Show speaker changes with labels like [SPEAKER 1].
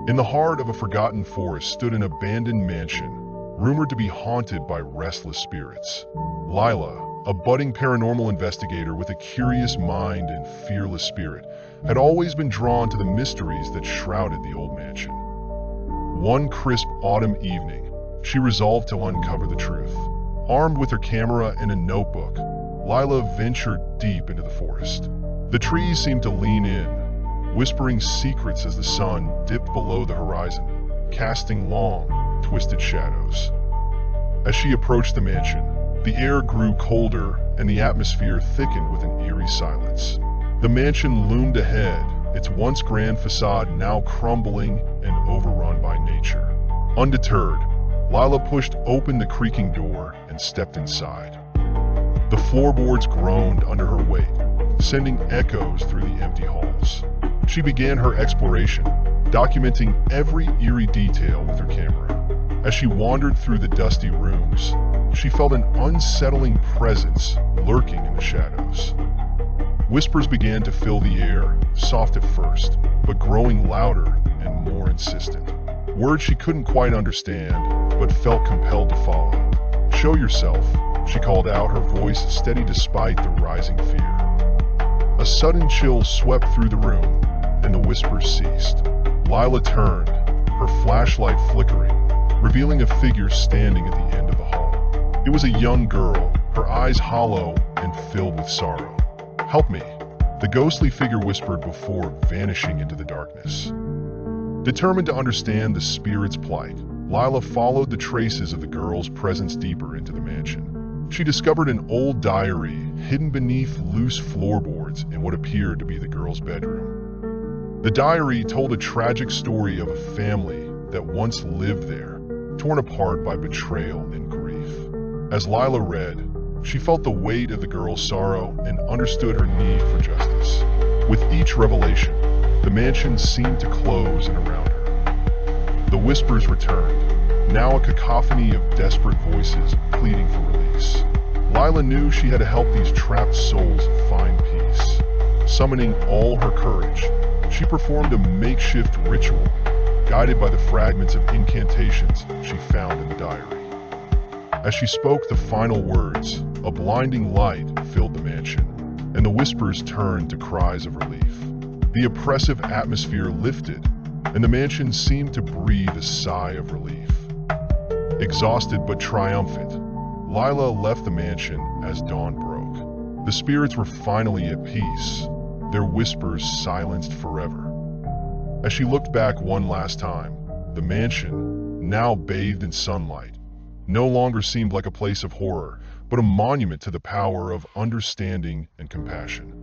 [SPEAKER 1] In the heart of a forgotten forest stood an abandoned mansion, rumored to be haunted by restless spirits. Lila, a budding paranormal investigator with a curious mind and fearless spirit, had always been drawn to the mysteries that shrouded the old mansion. One crisp autumn evening, she resolved to uncover the truth. Armed with her camera and a notebook, Lila ventured deep into the forest. The trees seemed to lean in, whispering secrets as the sun dipped below the horizon, casting long, twisted shadows. As she approached the mansion, the air grew colder and the atmosphere thickened with an eerie silence. The mansion loomed ahead, its once grand facade now crumbling and overrun by nature. Undeterred, Lila pushed open the creaking door and stepped inside. The floorboards groaned under her weight, sending echoes through the empty halls. She began her exploration, documenting every eerie detail with her camera. As she wandered through the dusty rooms, she felt an unsettling presence lurking in the shadows. Whispers began to fill the air, soft at first, but growing louder and more insistent. Words she couldn't quite understand, but felt compelled to follow. "Show yourself," she called out, her voice steady despite the rising fear. A sudden chill swept through the room, and the whispers ceased. Lila turned, her flashlight flickering, revealing a figure standing at the end of the hall. It was a young girl, her eyes hollow and filled with sorrow. "Help me," the ghostly figure whispered before vanishing into the darkness. Determined to understand the spirit's plight, Lila followed the traces of the girl's presence deeper into the mansion. She discovered an old diary hidden beneath loose floorboards in what appeared to be the girl's bedroom. The diary told a tragic story of a family that once lived there, torn apart by betrayal and grief. As Lila read, she felt the weight of the girl's sorrow and understood her need for justice. With each revelation, the mansion seemed to close in around her. The whispers returned, now a cacophony of desperate voices pleading for release. Lila knew she had to help these trapped souls find peace. Summoning all her courage, she performed a makeshift ritual, guided by the fragments of incantations she found in the diary. As she spoke the final words, a blinding light filled the mansion, and the whispers turned to cries of relief. The oppressive atmosphere lifted, and the mansion seemed to breathe a sigh of relief. Exhausted but triumphant, Lila left the mansion as dawn broke. The spirits were finally at peace, their whispers silenced forever. As she looked back one last time, the mansion, now bathed in sunlight, no longer seemed like a place of horror, but a monument to the power of understanding and compassion.